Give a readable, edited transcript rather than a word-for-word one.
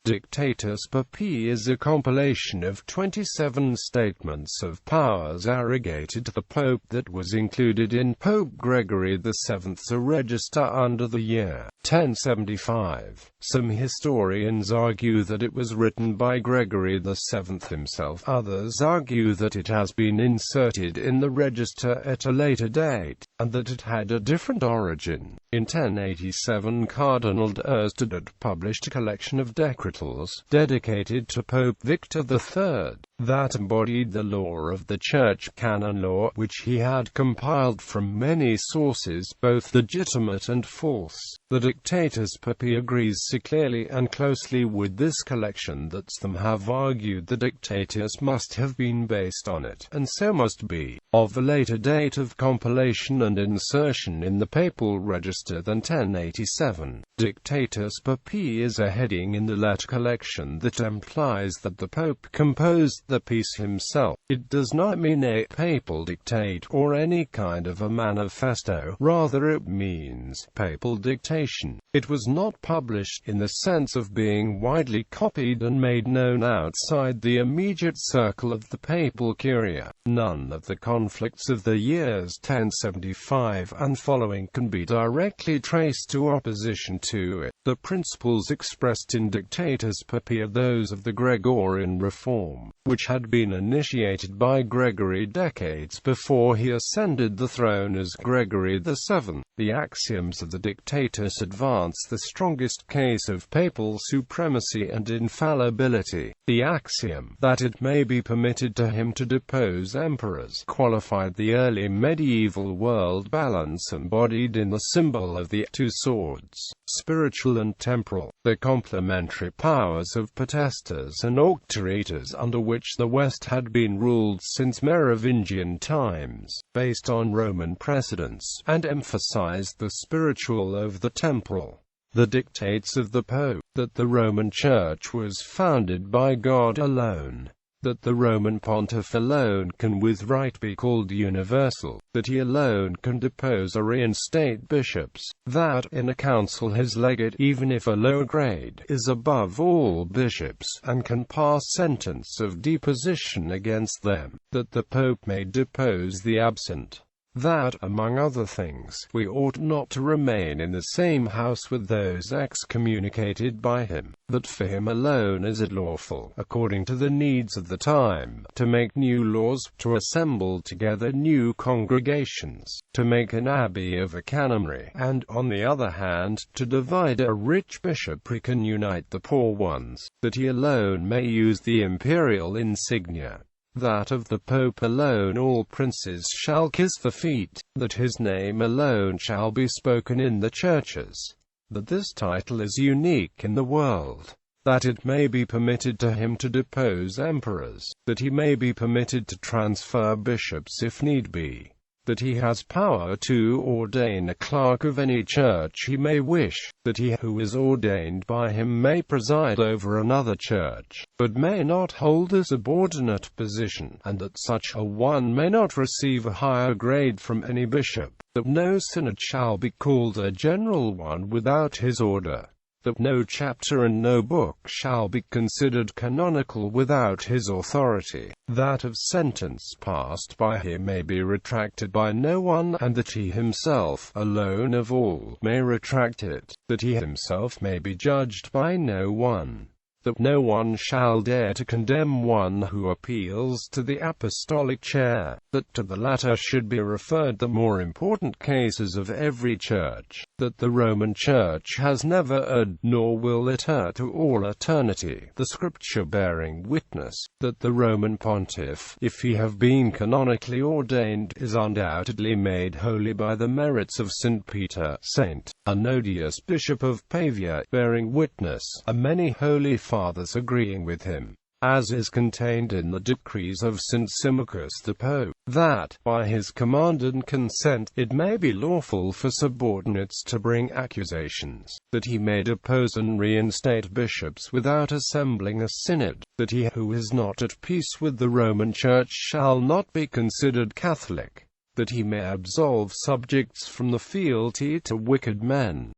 Dictatus papae is a compilation of 27 statements of powers arrogated to the Pope that was included in Pope Gregory VII's register under the year 1075. Some historians argue that it was written by Gregory VII himself. Others argue that it has been inserted in the register at a later date, and that it had a different origin. In 1087, Cardinal Deusdedit published a collection of decretals dedicated to Pope Victor III that embodied the law of the Church, Canon law, which he had compiled from many sources, both legitimate and false. The Dictatus papae agrees so clearly and closely with this collection that some have argued the Dictatus must have been based on it, and so must be, of a later date of compilation and insertion in the papal register than 1087. Dictatus papae is a heading in the letter collection that implies that the Pope composed the piece himself. It does not mean a papal dictate or any kind of a manifesto, rather it means papal dictation. It was not published in the sense of being widely copied and made known outside the immediate circle of the papal curia. None of the conflicts of the years 1075 and following can be directly traced to opposition to it. The principles expressed in Dictatus papae are those of the Gregorian reform, which had been initiated by Gregory decades before he ascended the throne as Gregory VII. The axioms of the Dictatus advance the strongest case of papal supremacy and infallibility. The axiom that it may be permitted to him to depose emperors qualified the early medieval world balance embodied in the symbol of the two swords, spiritual and temporal, the complementary powers of potestas and auctoritas, under which the West had been ruled since Merovingian times, based on Roman precedents, and emphasized the spiritual over the temporal. The dictates of the Pope, that the Roman Church was founded by God alone, that the Roman Pontiff alone can with right be called universal, that he alone can depose or reinstate bishops, that in a council his legate, even if a low grade, is above all bishops, and can pass sentence of deposition against them, that the Pope may depose the absent, that, among other things, we ought not to remain in the same house with those excommunicated by him, that for him alone is it lawful, according to the needs of the time, to make new laws, to assemble together new congregations, to make an abbey of a canonry, and, on the other hand, to divide a rich bishopric and unite the poor ones, that he alone may use the imperial insignia, that of the Pope alone all princes shall kiss the feet, that his name alone shall be spoken in the churches, that this title is unique in the world, that it may be permitted to him to depose emperors, that he may be permitted to transfer bishops if need be, that he has power to ordain a clerk of any church he may wish, that he who is ordained by him may preside over another church, but may not hold a subordinate position, and that such a one may not receive a higher grade from any bishop, that no synod shall be called a general one without his order, that no chapter and no book shall be considered canonical without his authority, that of sentence passed by him may be retracted by no one, and that he himself, alone of all, may retract it, that he himself may be judged by no one, that no one shall dare to condemn one who appeals to the apostolic chair, that to the latter should be referred the more important cases of every church, that the Roman Church has never erred, nor will it err to all eternity, the Scripture bearing witness, that the Roman Pontiff, if he have been canonically ordained, is undoubtedly made holy by the merits of St. Peter, St. Anodius, Bishop of Pavia, bearing witness, and many holy fathers agreeing with him, as is contained in the decrees of St. Symmachus the Pope, that, by his command and consent, it may be lawful for subordinates to bring accusations, that he may depose and reinstate bishops without assembling a synod, that he who is not at peace with the Roman Church shall not be considered Catholic, that he may absolve subjects from the fealty to wicked men,